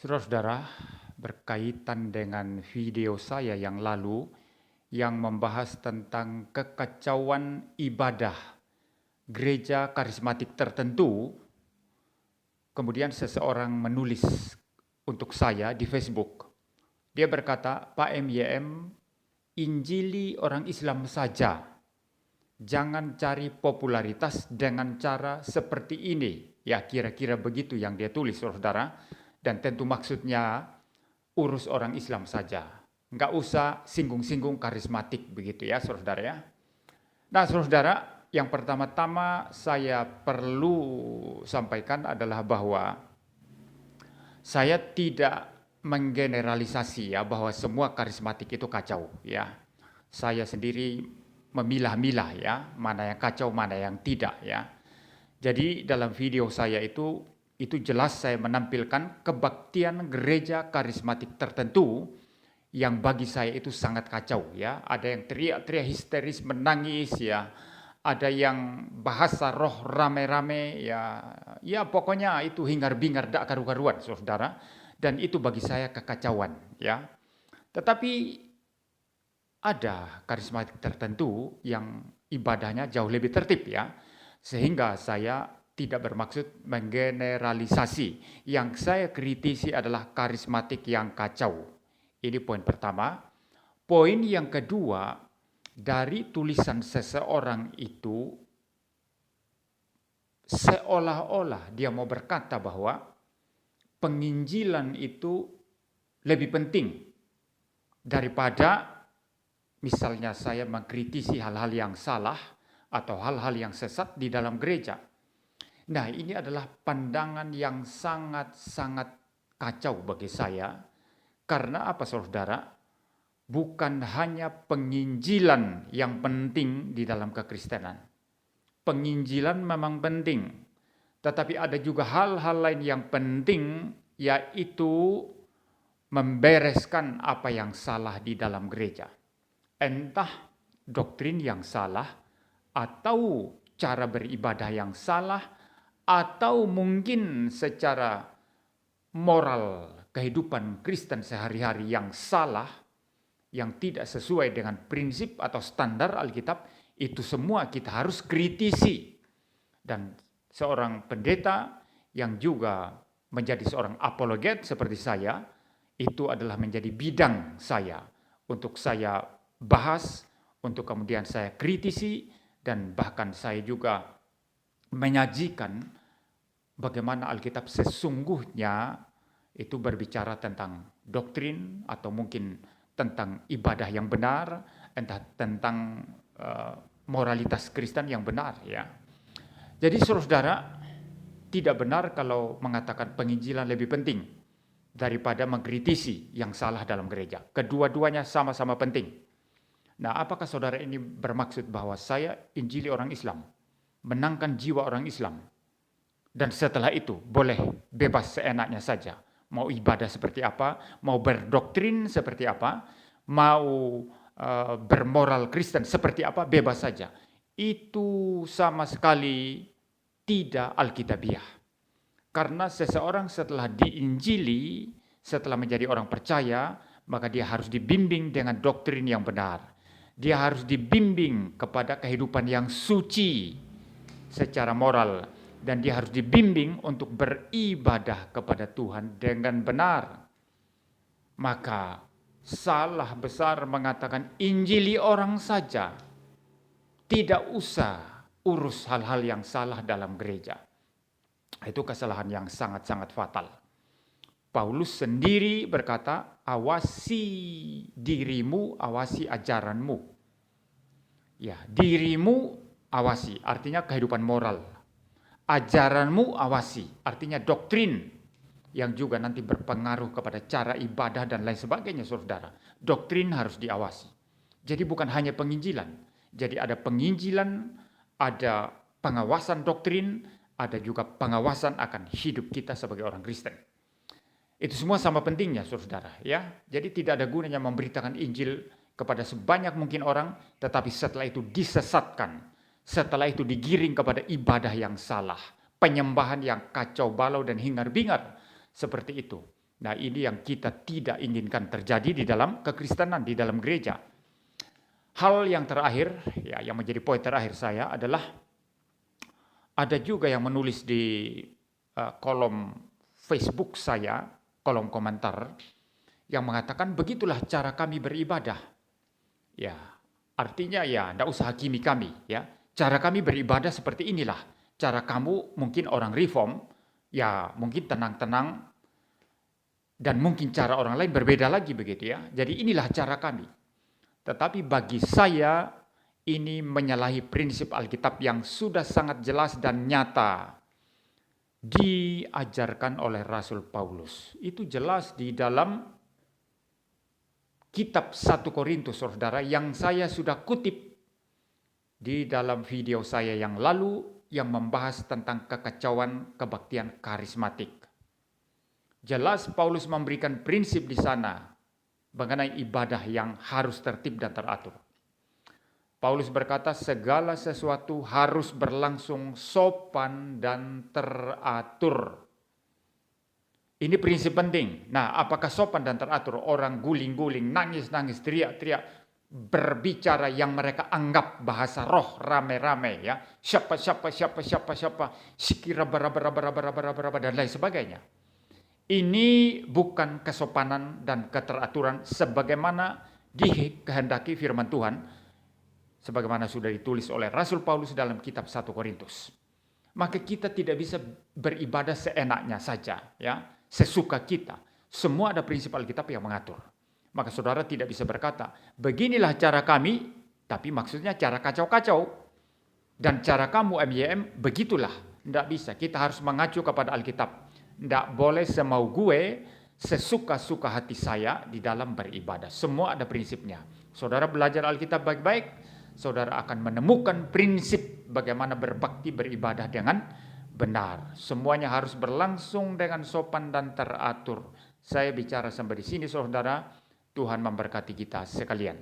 Saudara-saudara, berkaitan dengan video saya yang lalu yang membahas tentang kekacauan ibadah gereja karismatik tertentu, kemudian seseorang menulis untuk saya di Facebook. Dia berkata, "Pak MYM, injili orang Islam saja. Jangan cari popularitas dengan cara seperti ini." Ya, kira-kira begitu yang dia tulis, saudara. Dan tentu maksudnya urus orang Islam saja. Nggak usah singgung-singgung karismatik begitu ya, saudara ya. Nah, saudara, yang pertama-tama saya perlu sampaikan adalah bahwa saya tidak menggeneralisasi ya bahwa semua karismatik itu kacau ya. Saya sendiri memilah-milah ya, mana yang kacau, mana yang tidak ya. Jadi dalam video saya itu jelas saya menampilkan kebaktian gereja karismatik tertentu yang bagi saya itu sangat kacau ya. Ada yang teriak-teriak histeris menangis ya. Ada yang bahasa roh rame-rame ya. Ya pokoknya itu hingar-bingar dak karu-karuan saudara. Dan itu bagi saya kekacauan ya. Tetapi ada karismatik tertentu yang ibadahnya jauh lebih tertib ya. Sehingga saya tidak bermaksud menggeneralisasi. Yang saya kritisi adalah karismatik yang kacau. Ini poin pertama. Poin yang kedua, dari tulisan seseorang itu seolah-olah dia mau berkata bahwa penginjilan itu lebih penting daripada misalnya saya mengkritisi hal-hal yang salah atau hal-hal yang sesat di dalam gereja. Nah, ini adalah pandangan yang sangat-sangat kacau bagi saya. Karena apa, saudara? Bukan hanya penginjilan yang penting di dalam kekristenan. Penginjilan memang penting. Tetapi ada juga hal-hal lain yang penting, yaitu membereskan apa yang salah di dalam gereja. Entah doktrin yang salah, atau cara beribadah yang salah, atau mungkin secara moral kehidupan Kristen sehari-hari yang salah, yang tidak sesuai dengan prinsip atau standar Alkitab, itu semua kita harus kritisi. Dan seorang pendeta yang juga menjadi seorang apologet seperti saya, itu adalah menjadi bidang saya untuk saya bahas, untuk kemudian saya kritisi, dan bahkan saya juga menyajikan bagaimana Alkitab sesungguhnya itu berbicara tentang doktrin atau mungkin tentang ibadah yang benar, entah tentang moralitas Kristen yang benar ya. Jadi saudara, tidak benar kalau mengatakan penginjilan lebih penting daripada mengkritisi yang salah dalam gereja. Kedua-duanya sama-sama penting. Nah, apakah saudara ini bermaksud bahwa saya injili orang Islam, menangkan jiwa orang Islam, dan setelah itu boleh bebas seenaknya saja, mau ibadah seperti apa, mau berdoktrin seperti apa, mau bermoral Kristen seperti apa, bebas saja. Itu sama sekali tidak alkitabiah. Karena seseorang setelah diinjili, setelah menjadi orang percaya, maka dia harus dibimbing dengan doktrin yang benar. Dia harus dibimbing kepada kehidupan yang suci secara moral. Dan dia harus dibimbing untuk beribadah kepada Tuhan dengan benar. Maka salah besar mengatakan injili orang saja. Tidak usah urus hal-hal yang salah dalam gereja. Itu kesalahan yang sangat-sangat fatal. Paulus sendiri berkata, awasi dirimu, awasi ajaranmu. Ya, dirimu awasi, artinya kehidupan moral. Ajaranmu awasi, artinya doktrin yang juga nanti berpengaruh kepada cara ibadah dan lain sebagainya, saudara. Doktrin harus diawasi. Jadi bukan hanya penginjilan. Jadi ada penginjilan, ada pengawasan doktrin, ada juga pengawasan akan hidup kita sebagai orang Kristen. Itu semua sama pentingnya, saudara. Ya, jadi tidak ada gunanya memberitakan Injil kepada sebanyak mungkin orang, tetapi setelah itu disesatkan, setelah itu digiring kepada ibadah yang salah, penyembahan yang kacau balau dan hingar-bingar seperti itu. Nah, ini yang kita tidak inginkan terjadi di dalam kekristenan, di dalam gereja. Hal yang terakhir, ya, yang menjadi poin terakhir saya adalah ada juga yang menulis di kolom Facebook saya, kolom komentar, yang mengatakan begitulah cara kami beribadah. Ya, artinya ya, tidak usah hakimi kami. Ya, cara kami beribadah seperti inilah. Cara kamu mungkin orang reform, ya mungkin tenang-tenang, dan mungkin cara orang lain berbeda lagi begitu ya. Jadi inilah cara kami. Tetapi bagi saya ini menyalahi prinsip Alkitab yang sudah sangat jelas dan nyata diajarkan oleh Rasul Paulus. Itu jelas di dalam kitab 1 Korintus, saudara, yang saya sudah kutip di dalam video saya yang lalu yang membahas tentang kekacauan kebaktian karismatik. Jelas Paulus memberikan prinsip di sana mengenai ibadah yang harus tertib dan teratur. Paulus berkata segala sesuatu harus berlangsung sopan dan teratur. Ini prinsip penting. Nah, apakah sopan dan teratur? Orang guling-guling, nangis-nangis, teriak-teriak, berbicara yang mereka anggap bahasa roh rame-rame ya. Siapa, sikira bara dan lain sebagainya. Ini bukan kesopanan dan keteraturan sebagaimana dikehendaki firman Tuhan, sebagaimana sudah ditulis oleh Rasul Paulus dalam kitab 1 Korintus. Maka kita tidak bisa beribadah seenaknya saja, ya, sesuka kita. Semua ada prinsip Alkitab yang mengatur. Maka saudara tidak bisa berkata, beginilah cara kami, tapi maksudnya cara kacau-kacau. Dan cara kamu MYM, begitulah. Tidak bisa, kita harus mengacu kepada Alkitab. Tidak boleh semau gue, sesuka-suka hati saya di dalam beribadah. Semua ada prinsipnya. Saudara belajar Alkitab baik-baik, saudara akan menemukan prinsip bagaimana berbakti beribadah dengan benar. Semuanya harus berlangsung dengan sopan dan teratur. Saya bicara sampai di sini, saudara. Tuhan memberkati kita sekalian.